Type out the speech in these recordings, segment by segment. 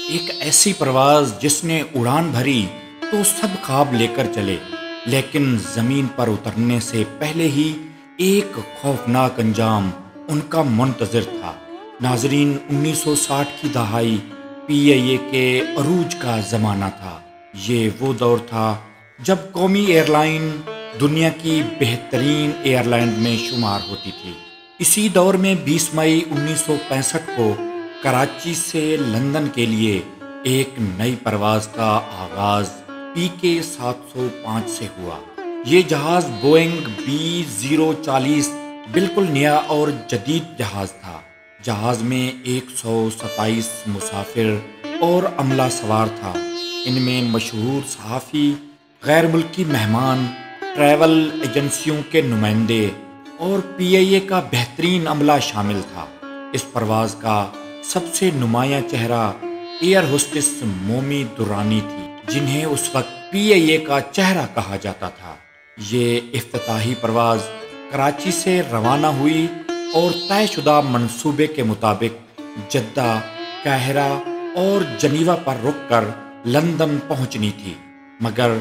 ایک ایسی پرواز جس نے اڑان بھری تو سب خواب لے کر چلے، لیکن زمین پر اترنے سے پہلے ہی ایک خوفناک انجام ان کا منتظر تھا۔ ناظرین، 1960 کی دہائی پی آئی اے کے عروج کا زمانہ تھا۔ یہ وہ دور تھا جب قومی ایئر لائن دنیا کی بہترین ایئر لائن میں شمار ہوتی تھی۔ اسی دور میں 20 مئی 1965 کو کراچی سے لندن کے لیے ایک نئی پرواز کا آغاز پی کے 705 سے ہوا۔ یہ جہاز بوئنگ B040 بالکل نیا اور جدید جہاز تھا۔ جہاز میں 127 مسافر اور عملہ سوار تھا۔ ان میں مشہور صحافی، غیر ملکی مہمان، ٹریول ایجنسیوں کے نمائندے اور پی آئی اے کا بہترین عملہ شامل تھا۔ اس پرواز کا سب سے نمایاں چہرہ ایئر ہوسٹس مومی درانی تھی، جنہیں اس وقت پی آئی اے کا چہرہ کہا جاتا تھا۔ یہ افتتاحی پرواز کراچی سے روانہ ہوئی اور طے شدہ منصوبے کے مطابق جدہ، قاہرہ اور جنیوا پر رک کر لندن پہنچنی تھی، مگر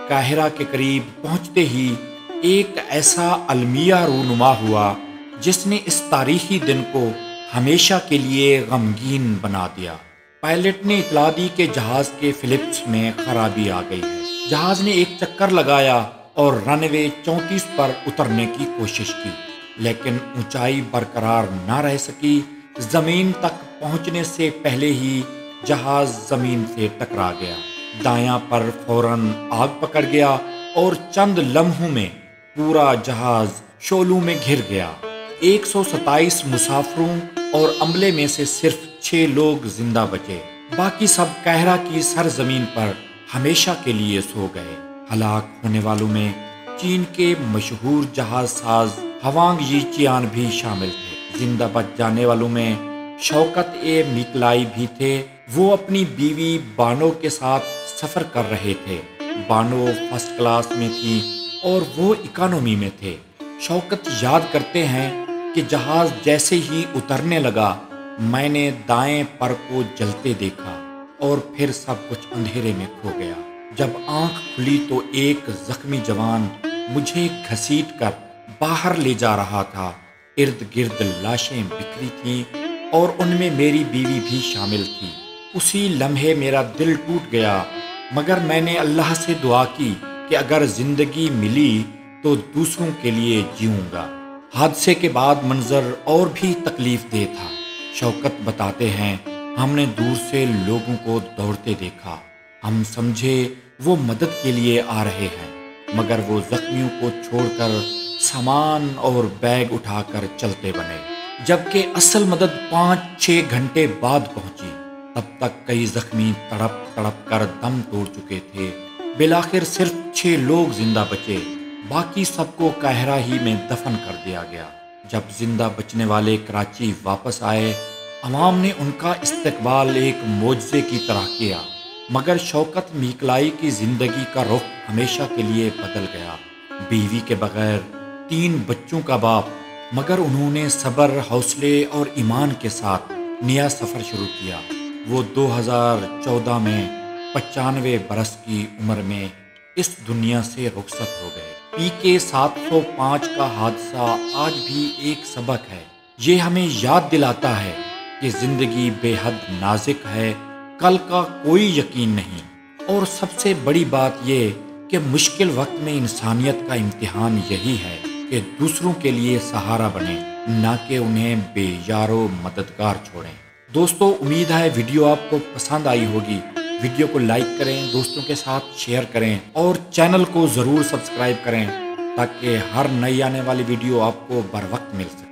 قاہرہ کے قریب پہنچتے ہی ایک ایسا المیہ رونما ہوا جس نے اس تاریخی دن کو ہمیشہ کے لیے غمگین بنا دیا۔ پائلٹ نے اطلاع دی کہ جہاز کے فلپس میں خرابی آ گئی ہے۔ جہاز نے ایک چکر لگایا اور رن وے 34 پر اترنے کی کوشش کی، لیکن اونچائی برقرار نہ رہ سکی۔ زمین تک پہنچنے سے پہلے ہی جہاز زمین سے ٹکرا گیا، دایاں پر فوراً آگ پکڑ گیا اور چند لمحوں میں پورا جہاز شعلوں میں گھر گیا۔ 127 مسافروں اور عملے میں سے صرف 6 لوگ زندہ بچے، باقی سب قاہرہ کی سرزمین پر ہمیشہ کے لیے سو گئے۔ ہلاک ہونے والوں میں چین کے مشہور جہاز ساز ہوانگ یی چیان بھی شامل تھے۔ زندہ بچ جانے والوں میں شوکت میکلائی بھی تھے۔ وہ اپنی بیوی بانو کے ساتھ سفر کر رہے تھے۔ بانو فرسٹ کلاس میں تھی اور وہ اکانومی میں تھے۔ شوکت یاد کرتے ہیں کہ جہاز جیسے ہی اترنے لگا، میں نے دائیں پر کو جلتے دیکھا اور پھر سب کچھ اندھیرے میں کھو گیا۔ جب آنکھ کھلی تو ایک زخمی جوان مجھے گھسیٹ کر باہر لے جا رہا تھا۔ ارد گرد لاشیں بکھری تھیں اور ان میں میری بیوی بھی شامل تھی۔ اسی لمحے میرا دل ٹوٹ گیا، مگر میں نے اللہ سے دعا کی کہ اگر زندگی ملی تو دوسروں کے لیے جیوں گا۔ حادثے کے بعد منظر اور بھی تکلیف دہ تھا۔ شوکت بتاتے ہیں، ہم نے دور سے لوگوں کو دوڑتے دیکھا۔ ہم سمجھے وہ مدد کے لیے آ رہے ہیں، مگر وہ زخمیوں کو چھوڑ کر سامان اور بیگ اٹھا کر چلتے بنے، جبکہ اصل مدد 5-6 گھنٹے بعد پہنچی۔ تب تک کئی زخمی تڑپ تڑپ کر دم توڑ چکے تھے۔ بالآخر صرف 6 لوگ زندہ بچے، باقی سب کو قاہرہ ہی میں دفن کر دیا گیا۔ جب زندہ بچنے والے کراچی واپس آئے، عوام نے ان کا استقبال ایک معجزے کی طرح کیا، مگر شوکت میکلائی کی زندگی کا رخ ہمیشہ کے لیے بدل گیا۔ بیوی کے بغیر 3 بچوں کا باپ، مگر انہوں نے صبر، حوصلے اور ایمان کے ساتھ نیا سفر شروع کیا۔ وہ 2014 میں 95 برس کی عمر میں اس دنیا سے رخصت ہو گئے۔ پی کے 705 کا حادثہ آج بھی ایک سبق ہے۔ یہ ہمیں یاد دلاتا ہے کہ زندگی بے حد نازک ہے، کل کا کوئی یقین نہیں، اور سب سے بڑی بات یہ کہ مشکل وقت میں انسانیت کا امتحان یہی ہے کہ دوسروں کے لیے سہارا بنیں، نہ کہ انہیں بے یار و مددگار چھوڑیں۔ دوستو، امید ہے ویڈیو آپ کو پسند آئی ہوگی۔ ویڈیو کو لائک کریں، دوستوں کے ساتھ شیئر کریں اور چینل کو ضرور سبسکرائب کریں تاکہ ہر نئی آنے والی ویڈیو آپ کو بر وقت مل سکے۔